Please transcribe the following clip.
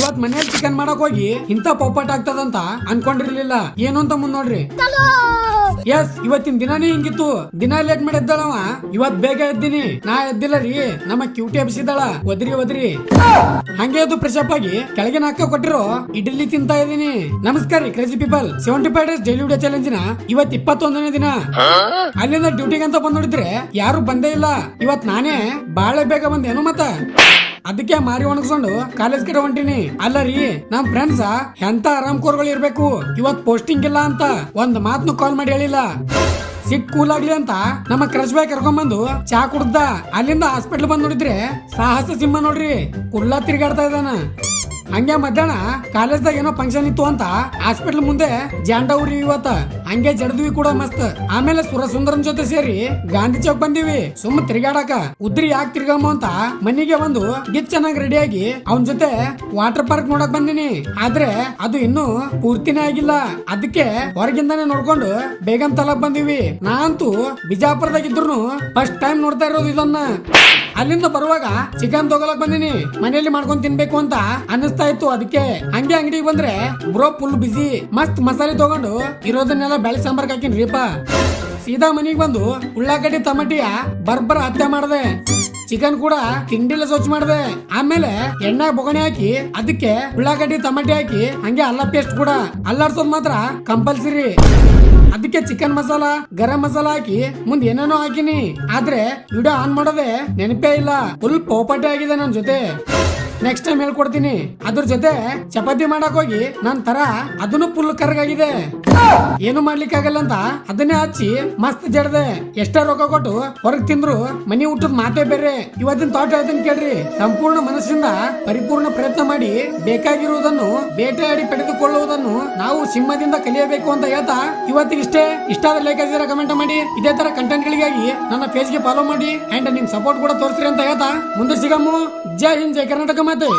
ಇವತ್ ಮನೇಲಿ ಚಿಕನ್ ಮಾಡಕ್ ಹೋಗಿ ಇಂತ ಪೊಪ್ಪಟ್ ಆಗ್ತದಂತ ಅನ್ಕೊಂಡಿರ್ಲಿಲ್ಲ. ಏನು ಅಂತ ಮುಂದ್ ನೋಡ್ರಿ. ಎಸ್, ಇವತ್ತಿನ ದಿನಾನೇ ಹಿಂಗಿತ್ತು. ದಿನ ಲೇಟ್ ಮಾಡಿ ಎದ್ದಾಳವ, ಇವತ್ ಬೇಗ ಎದ್ದೀನಿ. ನಾ ಎದ್ದಿಲ್ಲ ರೀ, ನಮ್ಮ ಕ್ಯೂಟಿ ಎಬ್ಸಿದಾಳ. ಒದ್ರಿ ಹಂಗೆ ಅದು ಫ್ರೆಶಪ್ ಆಗಿ ಕೆಳಗಿನ ಅಕ್ಕ ಕೊಟ್ಟಿರೋ ಇಡ್ಲಿ ತಿಂತಾ ಇದೀನಿ. ನಮಸ್ಕಾರ ರೀ crazy people. 75 days daily video challenge ನ ಇವತ್ 21ನೇ ದಿನ. ಅಲ್ಲಿಂದ ಡ್ಯೂಟಿಗೆ ಅಂತ ಬಂದ್ ನೋಡಿದ್ರೆ ಯಾರು ಬಂದೇ ಇಲ್ಲ. ಇವತ್ ನಾನೇ ಬಾಳೆ ಬೇಗ ಬಂದೇನು ಮತ್ತ ಅದಕ್ಕೆ ಮಾರಿ ಒಣಗಿಸ್ಕೊಂಡು ಕಾಲೇಜ್ ಕಡೆ ಹೊಂಟಿನಿ. ಅಲ್ಲ ರೀ, ನಮ್ ಫ್ರೆಂಡ್ಸ್ ಎಂತ ಆರಾಮ್ ಕೋರ್ಗಳು ಇರ್ಬೇಕು. ಇವತ್ ಪೋಸ್ಟಿಂಗ್ ಇಲ್ಲ ಅಂತ ಒಂದ್ ಮಾತ್ನು ಕಾಲ್ ಮಾಡಿ ಹೇಳಿಲ್ಲ. ಸಿಟ್ ಕೂಲ್ ಆಗ್ಲಿ ಅಂತ ನಮ್ಮ ಕ್ರಶ್ ಬಾಯ್ ಕರ್ಕೊಂಡ್ ಬಂದು ಚಾ ಕುಡ್ದ. ಅಲ್ಲಿಂದ ಹಾಸ್ಪಿಟ್ಲ್ ಬಂದ್ ನೋಡಿದ್ರೆ ಸಾಹಸ ಸಿಂಹ ನೋಡ್ರಿ ಕುಳ್ಳ ತಿರ್ಗಾಡ್ತಾ ಇದ್ದಾನ. ಹಂಗೆ ಮಧ್ಯಾಹ್ನ ಕಾಲೇಜ್ದಾಗ ಏನೋ ಫಂಕ್ಷನ್ ಇತ್ತು ಅಂತ ಹಾಸ್ಪಿಟ್ಲ್ ಮುಂದೆ ಜಾಂಡ ಊರಿ ಇವತ್ತ. ಹಂಗೆ ಜಡದ್ವಿ ಕೂಡ ಮಸ್ತ್. ಆಮೇಲೆ ಸುರಸುಂದರನ್ ಜೊತೆ ಸೇರಿ ಗಾಂಧಿ ಚೌಕ್ ಬಂದಿವಿ ಸುಮ್ಮ ತಿರ್ಗಾಡಕ. ಉದ್ರಿ ಯಾಕೆ ತಿರ್ಗಮ್ಮ ಅಂತ ಮನಿಗೆ ಬಂದು ಗಿಚ್ ಚೆನ್ನಾಗಿ ರೆಡಿ ಆಗಿ ಅವನ್ ಜೊತೆ ವಾಟರ್ ಪಾರ್ಕ್ ನೋಡಕ್ ಬಂದಿನಿ. ಆದ್ರೆ ಅದು ಇನ್ನೂ ಪೂರ್ತಿನೇ ಆಗಿಲ್ಲ. ಅದಕ್ಕೆ ಹೊರಗಿಂದಾನೆ ನೋಡ್ಕೊಂಡು ಬೇಗನ್ ತಲಕ್ ಬಂದಿವಿ. ನಾನಂತೂ ಬಿಜಾಪುರದಾಗ ಇದ್ರು ಫಸ್ಟ್ ಟೈಮ್ ನೋಡ್ತಾ ಇರೋದು ಇದನ್ನ. ಅಲ್ಲಿಂದ ಬರುವಾಗ ಚಿಕನ್ ತಗೊಳಕ್ ಬಂದಿನಿ. ಮನೆಯಲ್ಲಿ ಮಾಡ್ಕೊಂಡ್ ತಿನ್ಬೇಕು ಅಂತ ಅನ್ನಿಸ್ತಾ ಇತ್ತು. ಅದಕ್ಕೆ ಹಂಗೆ ಅಂಗಡಿಗೆ ಬಂದ್ರೆ ಬ್ರೋ ಫುಲ್ ಬಿಸಿ. ಮಸ್ತ್ ಮಸಾಲೆ ತಗೊಂಡು ಇರೋದನ್ನೆಲ್ಲ ಬೆಳೆ ಸಾಂಬಾರ್ಗೆ ಹಾಕಿನ್ರಿಪ್ಪ. ಸೀದಾ ಮನಿಗ್ ಬಂದು ಉಳ್ಳಾಗಡ್ಡಿ ಟಮಾಟಿಯ ಬರ್ಬರ ಹತ್ಯೆ ಮಾಡ್ದೆ. ಚಿಕನ್ ಕೂಡ ತಿಂಡಿಲ್ಲ ಸ್ವಚ್ಛ ಮಾಡ್ದೆ. ಆಮೇಲೆ ಎಣ್ಣೆ ಬೊಗಣೆ ಹಾಕಿ ಅದಕ್ಕೆ ಉಳ್ಳಾಗಡ್ಡಿ ಟಮಾಟಿ ಹಾಕಿ ಹಂಗೆ ಅಲ್ಲ ಪೇಸ್ಟ್ ಕೂಡ ಅಲ್ಲಾಡ್ಸೋದ್ ಮಾತ್ರ ಕಂಪಲ್ಸರಿ. ಅದಕ್ಕೆ ಚಿಕನ್ ಮಸಾಲ ಗರಂ ಮಸಾಲ ಹಾಕಿ ಮುಂದ್ ಏನೇನೋ ಹಾಕಿನಿ. ಆದ್ರೆ ವಿಡಿಯೋ ಆನ್ ಮಾಡೋದೇ ನೆನಪೇ ಇಲ್ಲ. ಫುಲ್ ಪೋಪಟೆ ಆಗಿದೆ ನನ್ ಜೊತೆ. ನೆಕ್ಸ್ಟ್ ಟೈಮ್ ಹೇಳ್ಕೊಡ್ತೀನಿ. ಅದ್ರ ಜೊತೆ ಚಪಾತಿ ಮಾಡಕ್ ಹೋಗಿ ನನ್ ತರ ಅದನ್ನು ಫುಲ್ ಕರ್ಗಾಗಿದೆ. ಏನು ಮಾಡ್ಲಿಕ್ಕೆ ಆಗಲ್ಲ ಅಂತ ಅದನ್ನೇ ಹಚ್ಚಿ ಮಸ್ತ್ ಜಡ್ದೆ. ಎಷ್ಟೇ ರೊಕ್ಕ ಕೊಟ್ಟು ಹೊರಗ್ ತಿಂದ್ರು ಮನಿ ಊಟದ ಮಾತೇ ಬೇರೆ. ಇವತ್ತಿನ ಥಾಟ್ ಹೇಳ್ತೀನಿ ಕೇಳ್ರಿ. ಸಂಪೂರ್ಣ ಮನಸ್ಸಿಂದ ಪರಿಪೂರ್ಣ ಪ್ರಯತ್ನ ಮಾಡಿ ಬೇಕಾಗಿರುವುದನ್ನು ಬೇಟೆಯಾಡಿ ಪಡೆದುಕೊಳ್ಳುವುದನ್ನು ನಾವು ಸಿಂಹದಿಂದ ಕಲಿಯಬೇಕು ಅಂತ ಹೇಳ್ತಾ ಇವತ್ತಿಗೆ ಇಷ್ಟ ಆದ್ರೆ ಲೈಕ್ ಆಗಿದ್ರೆ ಕಮೆಂಟ್ ಮಾಡಿ. ಇದೇ ತರ ಕಂಟೆಂಟ್ ಗಳಿಗಾಗಿ ನನ್ನ ಪೇಜ್ ಗೆ ಫಾಲೋ ಮಾಡಿ ಅಂಡ್ ನಿಮ್ ಸಪೋರ್ಟ್ ಕೂಡ ತೋರಿಸ್ರಿ ಅಂತ ಹೇಳ್ತಾ ಮುಂದೆ ಸಿಗಮ್ಮು. ಜೈ ಹಿಂದ್, ಜೈ ಕರ್ನಾಟಕ ಮಾತೆ.